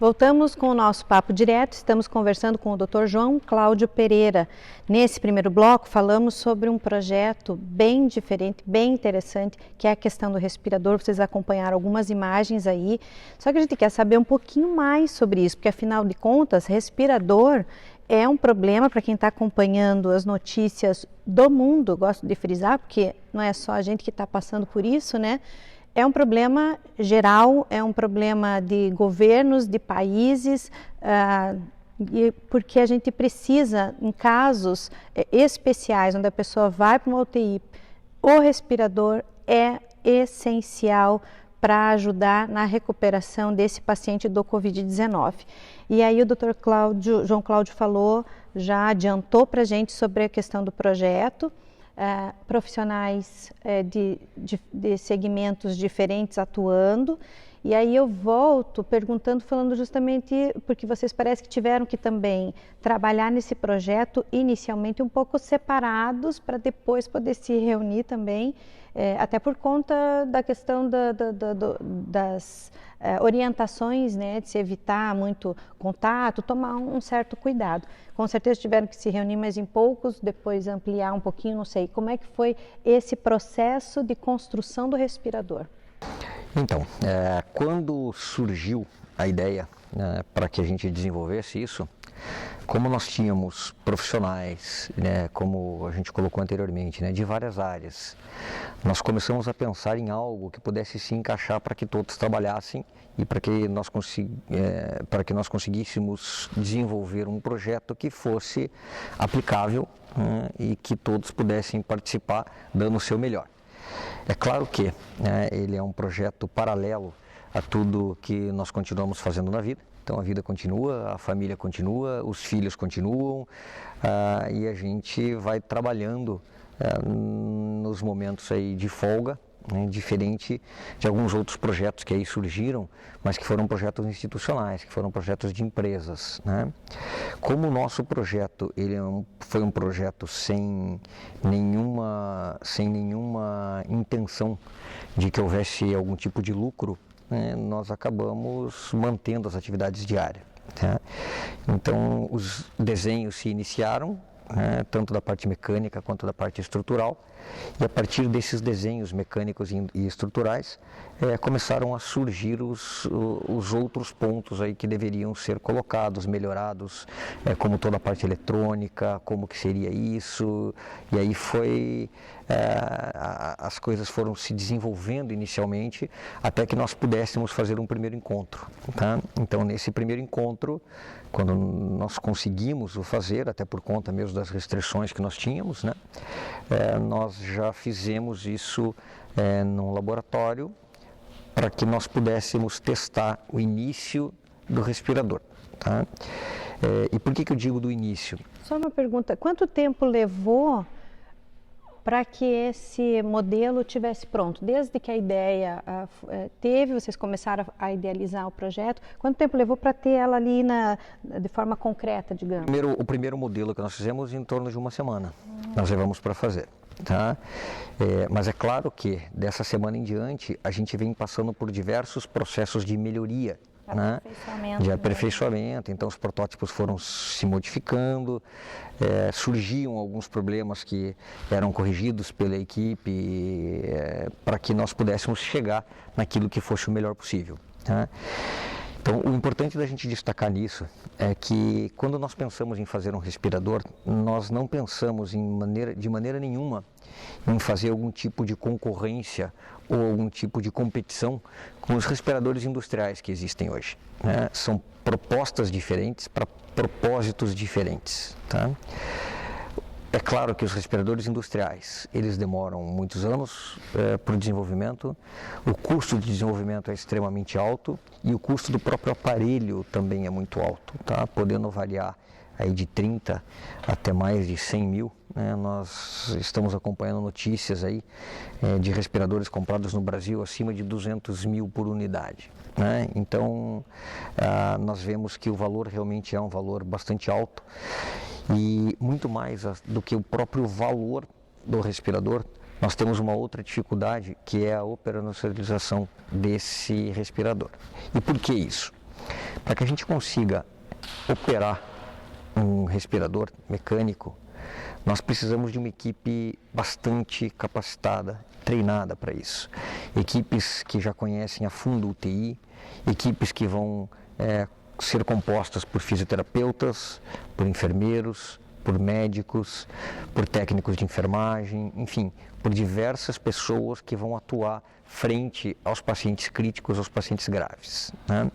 Voltamos com o nosso papo direto, estamos conversando com o Dr. João Cláudio Pereira. Nesse primeiro bloco falamos sobre um projeto bem diferente, bem interessante, que é a questão do respirador. Vocês acompanharam algumas imagens aí, só que a gente quer saber um pouquinho mais sobre isso, porque afinal de contas, respirador é um problema para quem está acompanhando as notícias do mundo, gosto de frisar, porque não é só a gente que está passando por isso, né? É um problema geral, é um problema de governos, de países, porque a gente precisa, em casos especiais, onde a pessoa vai para uma UTI, o respirador é essencial para ajudar na recuperação desse paciente do Covid-19. E aí o Dr. João Cláudio falou, já adiantou para a gente sobre a questão do projeto. Profissionais de segmentos diferentes atuando, e aí eu volto perguntando, falando justamente porque vocês parece que tiveram que também trabalhar nesse projeto inicialmente um pouco separados para depois poder se reunir também, até por conta da questão das orientações, né, de se evitar muito contato, tomar um certo cuidado. Com certeza tiveram que se reunir mais em poucos, depois ampliar um pouquinho, não sei. Como é que foi esse processo de construção do respirador? Então, quando surgiu a ideia para que a gente desenvolvesse isso, como nós tínhamos profissionais, né, como a gente colocou anteriormente, né, de várias áreas, nós começamos a pensar em algo que pudesse se encaixar para que todos trabalhassem e para que nós conseguíssemos desenvolver um projeto que fosse aplicável, e que todos pudessem participar dando o seu melhor. É claro que ele é um projeto paralelo a tudo que nós continuamos fazendo na vida. Então a vida continua, a família continua, os filhos continuam, e a gente vai trabalhando nos momentos aí de folga, né, diferente de alguns outros projetos que aí surgiram, mas que foram projetos institucionais, que foram projetos de empresas, né? Como o nosso projeto foi um projeto sem nenhuma intenção de que houvesse algum tipo de lucro, né, nós acabamos mantendo as atividades diárias. Tá? Então os desenhos se iniciaram, tanto da parte mecânica quanto da parte estrutural, e a partir desses desenhos mecânicos e estruturais começaram a surgir os outros pontos aí que deveriam ser colocados, melhorados, como toda a parte eletrônica, como que seria isso, e aí as coisas foram se desenvolvendo inicialmente até que nós pudéssemos fazer um primeiro encontro, tá? Então nesse primeiro encontro, quando nós conseguimos o fazer, até por conta mesmo das restrições que nós tínhamos, né, nós já fizemos isso num laboratório para que nós pudéssemos testar o início do respirador. Tá? E por que eu digo do início? Só uma pergunta, quanto tempo levou para que esse modelo tivesse pronto? Desde que a ideia vocês começaram a idealizar o projeto, quanto tempo levou para ter ela ali de forma concreta, digamos? O primeiro modelo que nós fizemos em torno de uma semana, nós levamos para fazer. Tá? Mas é claro que dessa semana em diante a gente vem passando por diversos processos de melhoria, né? De aperfeiçoamento. Então os protótipos foram se modificando, surgiam alguns problemas que eram corrigidos pela equipe para que nós pudéssemos chegar naquilo que fosse o melhor possível, tá? Então, o importante da gente destacar nisso é que quando nós pensamos em fazer um respirador, nós não pensamos de maneira nenhuma em fazer algum tipo de concorrência ou algum tipo de competição com os respiradores industriais que existem hoje, né? São propostas diferentes para propósitos diferentes, tá? É claro que os respiradores industriais, eles demoram muitos anos para o desenvolvimento, o custo de desenvolvimento é extremamente alto e o custo do próprio aparelho também é muito alto, tá? Podendo variar aí de 30 até mais de 100 mil, né? Nós estamos acompanhando notícias aí de respiradores comprados no Brasil acima de 200 mil por unidade, né? Então, nós vemos que o valor realmente é um valor bastante alto. E muito mais do que o próprio valor do respirador, nós temos uma outra dificuldade, que é a operacionalização desse respirador. E por que isso? Para que a gente consiga operar um respirador mecânico, nós precisamos de uma equipe bastante capacitada, treinada para isso. Equipes que já conhecem a fundo o UTI, equipes que vão ser compostas por fisioterapeutas, por enfermeiros, por médicos, por técnicos de enfermagem, enfim, por diversas pessoas que vão atuar frente aos pacientes críticos, aos pacientes graves, né?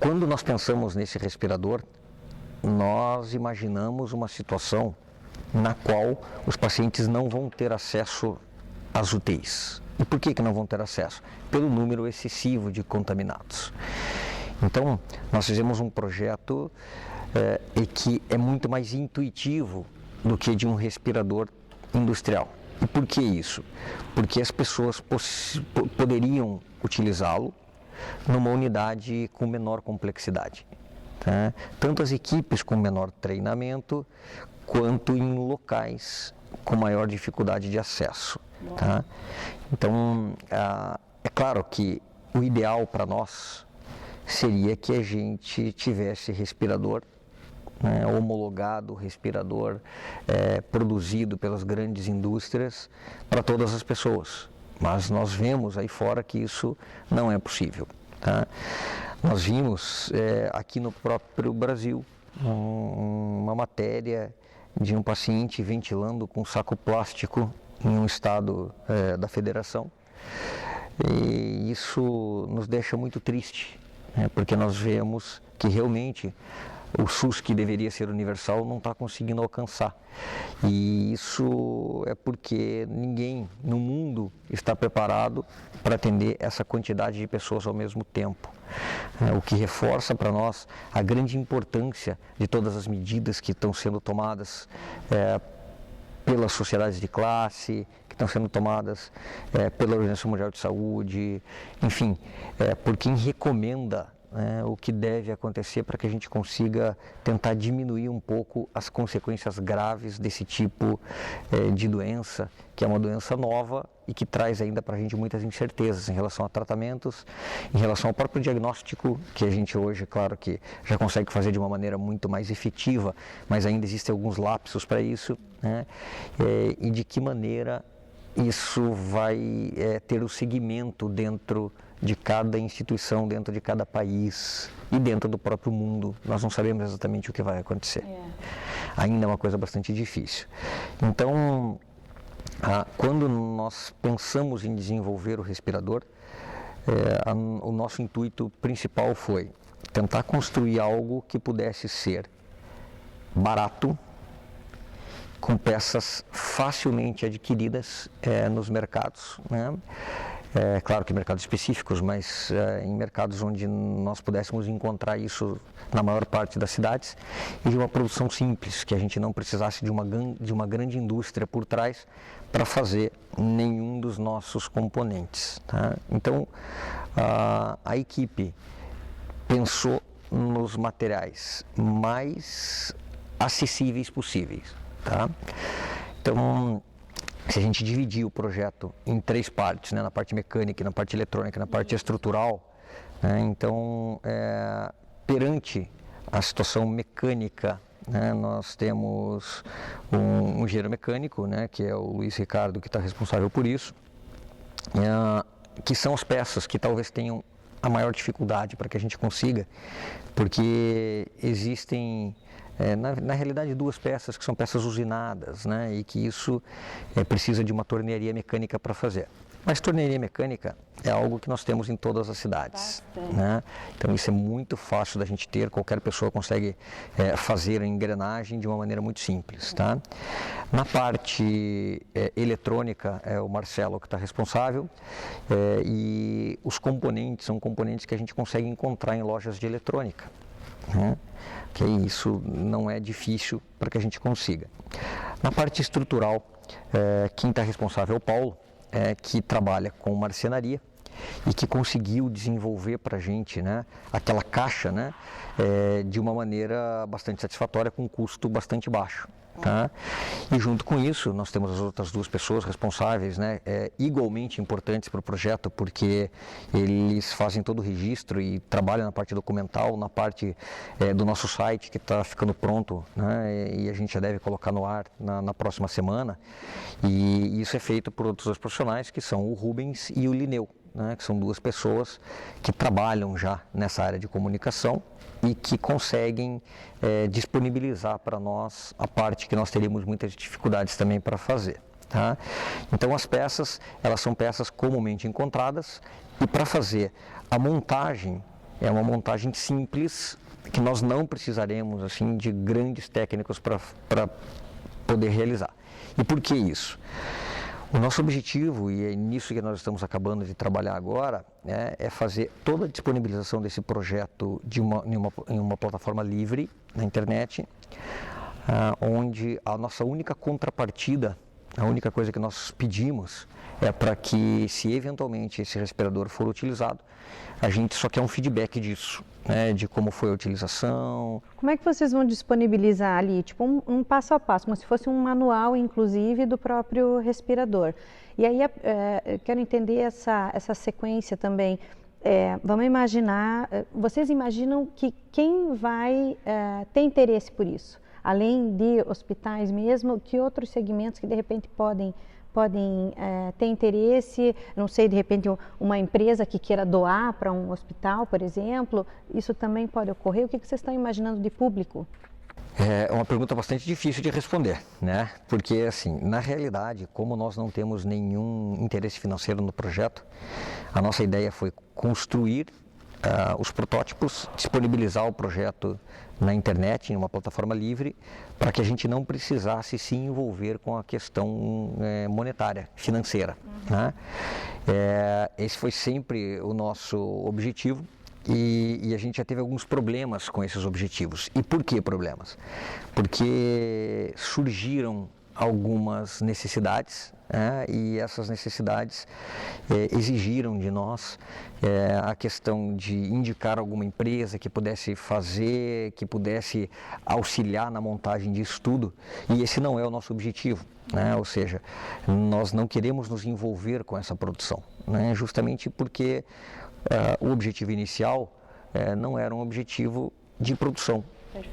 Quando nós pensamos nesse respirador, nós imaginamos uma situação na qual os pacientes não vão ter acesso às UTIs. E por que não vão ter acesso? Pelo número excessivo de contaminados. Então, nós fizemos um projeto que é muito mais intuitivo do que de um respirador industrial. E por que isso? Porque as pessoas poderiam utilizá-lo numa unidade com menor complexidade. Tá? Tanto as equipes com menor treinamento, quanto em locais com maior dificuldade de acesso. Tá? Então, é claro que o ideal para nós seria que a gente tivesse respirador, né, homologado, respirador produzido pelas grandes indústrias para todas as pessoas. Mas nós vemos aí fora que isso não é possível. Tá? Nós vimos aqui no próprio Brasil uma matéria de um paciente ventilando com saco plástico em um estado da federação, e isso nos deixa muito triste, né, porque nós vemos que realmente o SUS, que deveria ser universal, não está conseguindo alcançar. E isso é porque ninguém no mundo está preparado para atender essa quantidade de pessoas ao mesmo tempo. O que reforça para nós a grande importância de todas as medidas que estão sendo tomadas pelas sociedades de classe, que estão sendo tomadas pela Organização Mundial de Saúde, enfim, por quem recomenda o que deve acontecer para que a gente consiga tentar diminuir um pouco as consequências graves desse tipo de doença, que é uma doença nova e que traz ainda para a gente muitas incertezas em relação a tratamentos, em relação ao próprio diagnóstico, que a gente hoje, claro que já consegue fazer de uma maneira muito mais efetiva, mas ainda existem alguns lapsos para isso, né? E de que maneira isso vai ter o seguimento dentro de cada instituição, dentro de cada país e dentro do próprio mundo. Nós não sabemos exatamente o que vai acontecer. Ainda é uma coisa bastante difícil. Então, quando nós pensamos em desenvolver o respirador, o nosso intuito principal foi tentar construir algo que pudesse ser barato, com peças facilmente adquiridas nos mercados, né? Claro que mercados específicos, mas em mercados onde nós pudéssemos encontrar isso na maior parte das cidades, e de uma produção simples, que a gente não precisasse de uma grande indústria por trás para fazer nenhum dos nossos componentes. Tá? Então, a equipe pensou nos materiais mais acessíveis possíveis. Tá? Então, se a gente dividir o projeto em 3 partes, né, na parte mecânica, na parte eletrônica, na parte estrutural, né, então, perante a situação mecânica, né, nós temos um engenheiro mecânico, né, que é o Luiz Ricardo, que está responsável por isso, que são as peças que talvez tenham a maior dificuldade para que a gente consiga, porque existem na realidade 2 peças que são peças usinadas, né, e que isso precisa de uma tornearia mecânica para fazer. Mas tornearia mecânica é algo que nós temos em todas as cidades, né? Então isso é muito fácil da gente ter, qualquer pessoa consegue fazer a engrenagem de uma maneira muito simples, tá? Na parte eletrônica é o Marcelo que está responsável, e os componentes são componentes que a gente consegue encontrar em lojas de eletrônica, né? Que isso não é difícil para que a gente consiga. Na parte estrutural, quem está responsável é o Paulo, que trabalha com marcenaria e que conseguiu desenvolver para a gente, né, aquela caixa, né, de uma maneira bastante satisfatória, com um custo bastante baixo. Tá? E junto com isso, nós temos as outras duas pessoas responsáveis, né, igualmente importantes para o projeto, porque eles fazem todo o registro e trabalham na parte documental, na parte do nosso site que está ficando pronto, né, e a gente já deve colocar no ar na próxima semana. E isso é feito por outros dois profissionais, que são o Rubens e o Lineu, né, que são duas pessoas que trabalham já nessa área de comunicação e que conseguem disponibilizar para nós a parte que nós teríamos muitas dificuldades também para fazer. Tá? Então as peças, elas são peças comumente encontradas, e para fazer a montagem, é uma montagem simples, que nós não precisaremos assim de grandes técnicos para poder realizar. E por que isso? O nosso objetivo, e é nisso que nós estamos acabando de trabalhar agora, é fazer toda a disponibilização desse projeto em uma plataforma livre na internet, onde a nossa única contrapartida, a única coisa que nós pedimos é para que, se eventualmente esse respirador for utilizado, a gente só quer um feedback disso, né, de como foi a utilização. Como é que vocês vão disponibilizar ali, tipo um passo a passo, como se fosse um manual, inclusive, do próprio respirador? E aí, eu quero entender essa sequência também. Vamos imaginar, vocês imaginam que quem vai ter interesse por isso? Além de hospitais mesmo, que outros segmentos que de repente podem ter interesse, não sei, de repente uma empresa que queira doar para um hospital, por exemplo, isso também pode ocorrer? O que vocês estão imaginando de público? É uma pergunta bastante difícil de responder, né? Porque, assim, na realidade, como nós não temos nenhum interesse financeiro no projeto, a nossa ideia foi construir os protótipos, disponibilizar o projeto na internet, em uma plataforma livre, para que a gente não precisasse se envolver com a questão monetária, financeira. Né? Esse foi sempre o nosso objetivo, e a gente já teve alguns problemas com esses objetivos. E por que problemas? Porque surgiram algumas necessidades, e essas necessidades exigiram de nós a questão de indicar alguma empresa que pudesse fazer, que pudesse auxiliar na montagem disso tudo, e esse não é o nosso objetivo, né? Ou seja, nós não queremos nos envolver com essa produção, né? Justamente porque o objetivo inicial não era um objetivo de produção,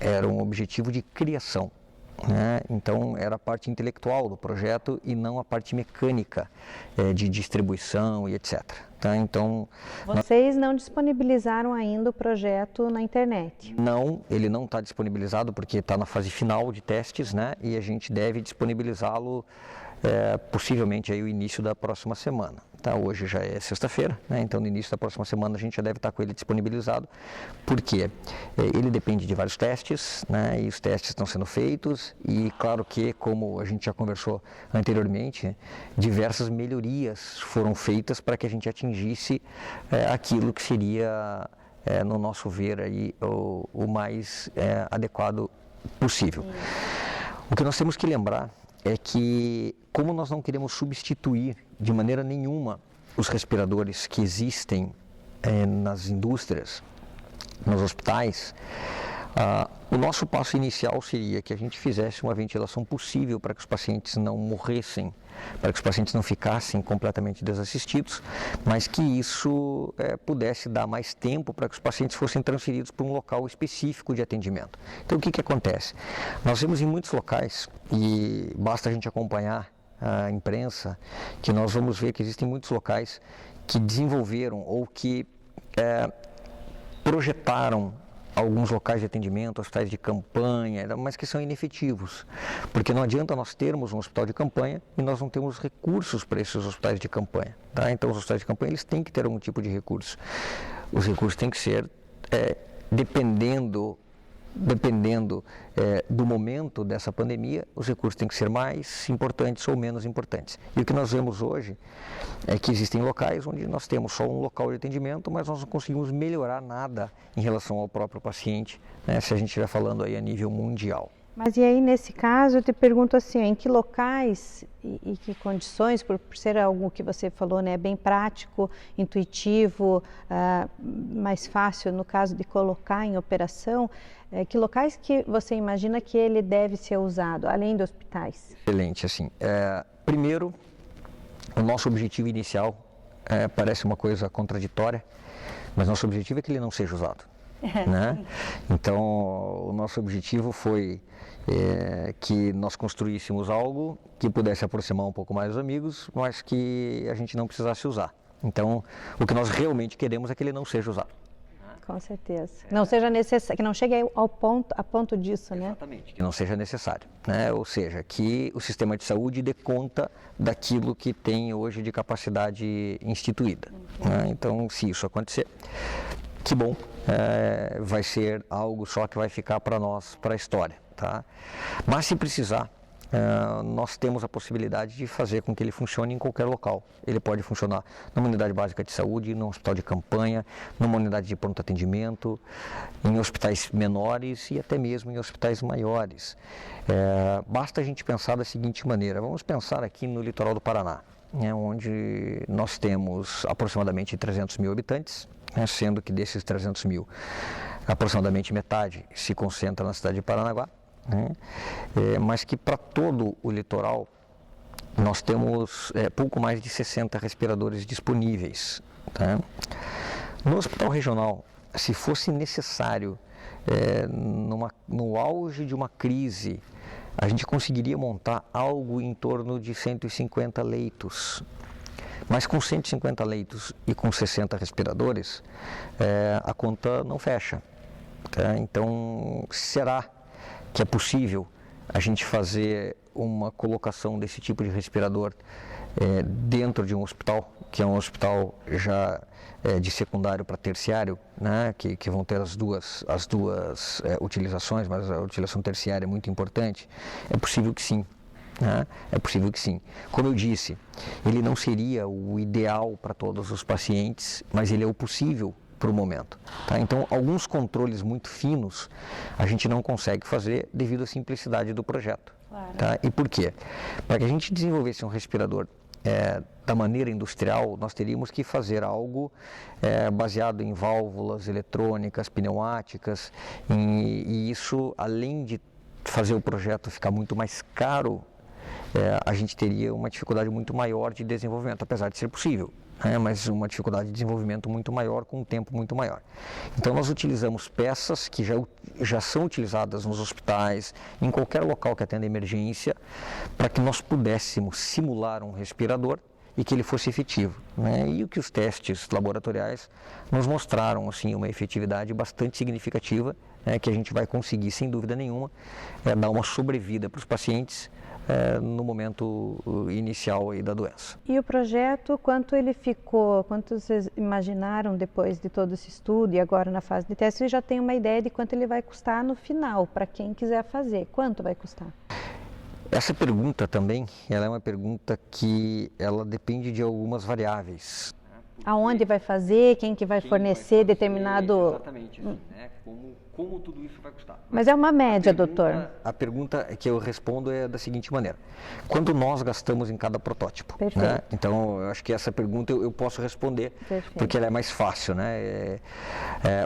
era um objetivo de criação. Então era a parte intelectual do projeto e não a parte mecânica de distribuição e etc. Tá? Então, vocês não disponibilizaram ainda o projeto na internet? Não, ele não está disponibilizado porque está na fase final de testes, né? E a gente deve disponibilizá-lo possivelmente aí o início da próxima semana. Tá? Hoje já é sexta-feira, né? Então no início da próxima semana a gente já deve estar com ele disponibilizado, porque ele depende de vários testes, né? E os testes estão sendo feitos, e claro que, como a gente já conversou anteriormente, diversas melhorias foram feitas para que a gente atingisse aquilo que seria, no nosso ver, aí, o mais adequado possível. O que nós temos que lembrar é que, como nós não queremos substituir de maneira nenhuma os respiradores que existem nas indústrias, nos hospitais, o nosso passo inicial seria que a gente fizesse uma ventilação possível para que os pacientes não morressem, para que os pacientes não ficassem completamente desassistidos, mas que isso pudesse dar mais tempo para que os pacientes fossem transferidos para um local específico de atendimento. Então, o que acontece? Nós vemos em muitos locais, e basta a gente acompanhar a imprensa, que nós vamos ver que existem muitos locais que desenvolveram ou que projetaram alguns locais de atendimento, hospitais de campanha, mas que são inefetivos, porque não adianta nós termos um hospital de campanha e nós não temos recursos para esses hospitais de campanha. Tá? Então, os hospitais de campanha eles têm que ter algum tipo de recurso. Os recursos têm que ser, dependendo do momento dessa pandemia, os recursos têm que ser mais importantes ou menos importantes. E o que nós vemos hoje é que existem locais onde nós temos só um local de atendimento, mas nós não conseguimos melhorar nada em relação ao próprio paciente, né, se a gente estiver falando aí a nível mundial. Mas e aí, nesse caso, eu te pergunto assim, em que locais e que condições, por ser algo que você falou, né, bem prático, intuitivo, mais fácil no caso de colocar em operação, que locais que você imagina que ele deve ser usado, além de hospitais? Excelente, assim, primeiro, o nosso objetivo inicial parece uma coisa contraditória, mas nosso objetivo é que ele não seja usado. Né? Então, o nosso objetivo foi que nós construíssemos algo que pudesse aproximar um pouco mais os amigos, mas que a gente não precisasse usar. Então, o que nós realmente queremos é que ele não seja usado. Com certeza. Não seja necessário, que não chegue a ponto disso, né? Exatamente, que não seja necessário, né? Ou seja, que o sistema de saúde dê conta daquilo que tem hoje de capacidade instituída. Né? Então, se isso acontecer, que bom, vai ser algo só que vai ficar para nós, para a história, tá? Mas se precisar, nós temos a possibilidade de fazer com que ele funcione em qualquer local. Ele pode funcionar numa unidade básica de saúde, num hospital de campanha, numa unidade de pronto atendimento, em hospitais menores e até mesmo em hospitais maiores. Basta a gente pensar da seguinte maneira, vamos pensar aqui no litoral do Paraná, onde nós temos aproximadamente 300 mil habitantes, sendo que desses 300 mil, aproximadamente metade se concentra na cidade de Paranaguá, mas que para todo o litoral nós temos pouco mais de 60 respiradores disponíveis. Tá? No hospital regional, se fosse necessário, no auge de uma crise, a gente conseguiria montar algo em torno de 150 leitos. Mas com 150 leitos e com 60 respiradores, a conta não fecha. Tá? Então, será que é possível a gente fazer uma colocação desse tipo de respirador dentro de um hospital, que é um hospital já de secundário para terciário, né? que vão ter as duas utilizações, mas a utilização terciária é muito importante? É possível que sim. É possível que sim. Como eu disse, ele não seria o ideal para todos os pacientes, mas ele é o possível para o momento. Tá? Então, alguns controles muito finos a gente não consegue fazer devido à simplicidade do projeto. Claro. Tá? E por quê? Para que a gente desenvolvesse um respirador da maneira industrial, nós teríamos que fazer algo baseado em válvulas eletrônicas, pneumáticas, e isso, além de fazer o projeto ficar muito mais caro, a gente teria uma dificuldade muito maior de desenvolvimento, apesar de ser possível, mas uma dificuldade de desenvolvimento muito maior, com um tempo muito maior. Então nós utilizamos peças que já são utilizadas nos hospitais, em qualquer local que atenda emergência, para que nós pudéssemos simular um respirador e que ele fosse efetivo. E o que os testes laboratoriais nos mostraram, assim, uma efetividade bastante significativa, que a gente vai conseguir, sem dúvida nenhuma, dar uma sobrevida para os pacientes no momento inicial aí da doença. E o projeto, quanto ele ficou, quanto vocês imaginaram depois de todo esse estudo e agora na fase de teste, você já tem uma ideia de quanto ele vai custar no final, para quem quiser fazer? Quanto vai custar? Essa pergunta também, ela é uma pergunta que ela depende de algumas variáveis. Aonde vai fazer, quem que vai fornecer determinado... Exatamente, assim, como tudo isso vai custar. Mas é uma média, doutor. A pergunta que eu respondo é da seguinte maneira: quanto nós gastamos em cada protótipo? Perfeito. Né? Então, eu acho que essa pergunta eu posso responder, perfeito, porque ela é mais fácil, né?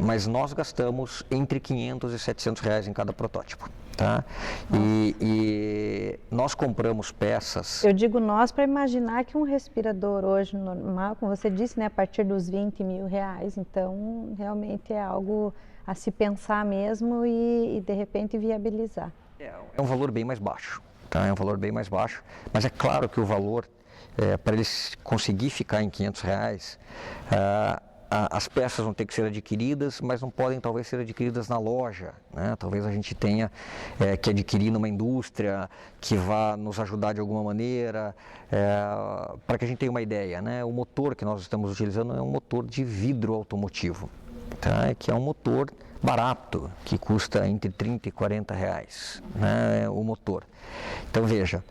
Mas nós gastamos entre 500 e 700 reais em cada protótipo. Tá? E nós compramos peças... Eu digo nós para imaginar que um respirador hoje normal, como você disse, né, a partir dos 20 mil reais, então realmente é algo a se pensar mesmo e de repente viabilizar. É um valor bem mais baixo, tá? É um valor bem mais baixo, mas é claro que o valor, para eles conseguir ficar em 500 reais, as peças vão ter que ser adquiridas, mas não podem talvez ser adquiridas na loja, né? Talvez a gente tenha que adquirir numa indústria que vá nos ajudar de alguma maneira, para que a gente tenha uma ideia, né? O motor que nós estamos utilizando é um motor de vidro automotivo, tá? Que é um motor barato, que custa entre 30 e 40 reais, né? O motor. Então veja,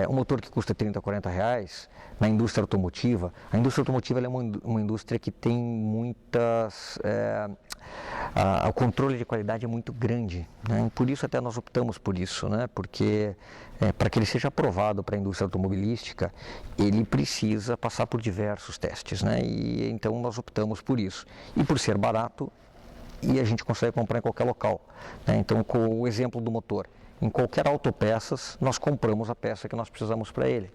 um motor que custa 30 a 40 reais, na indústria automotiva, a indústria automotiva ela é uma indústria que tem muitas o controle de qualidade é muito grande, né? Por isso até nós optamos por isso, né? Porque para que ele seja aprovado para a indústria automobilística, ele precisa passar por diversos testes, né? E então nós optamos por isso. E por ser barato, e a gente consegue comprar em qualquer local, né? Então, com o exemplo do motor, em qualquer autopeças nós compramos a peça que nós precisamos para ele.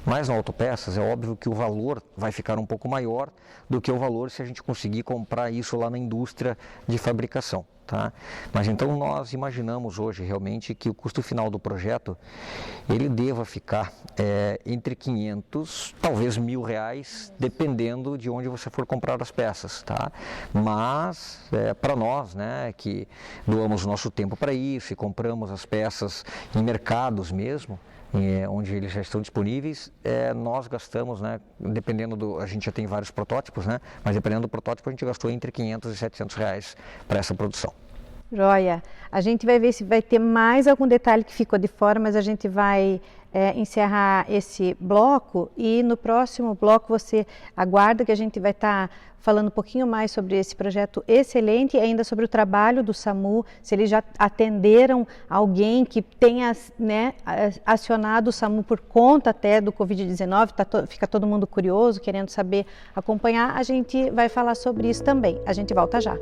Mas na autopeças é óbvio que o valor vai ficar um pouco maior do que o valor se a gente conseguir comprar isso lá na indústria de fabricação, tá? Mas então nós imaginamos hoje realmente que o custo final do projeto ele deva ficar entre 500, talvez R$1.000, dependendo de onde você for comprar as peças, tá? Mas para nós, né, que doamos o nosso tempo para isso e compramos as peças em mercados mesmo, onde eles já estão disponíveis, nós gastamos, né, a gente já tem vários protótipos, né, mas dependendo do protótipo a gente gastou entre R$500 e R$700 para essa produção. Joia, a gente vai ver se vai ter mais algum detalhe que ficou de fora, mas a gente vai encerrar esse bloco e no próximo bloco você aguarda que a gente vai estar falando um pouquinho mais sobre esse projeto excelente e ainda sobre o trabalho do SAMU, se eles já atenderam alguém que tenha, né, acionado o SAMU por conta até do Covid-19, fica todo mundo curioso, querendo saber, acompanhar, a gente vai falar sobre isso também. A gente volta já.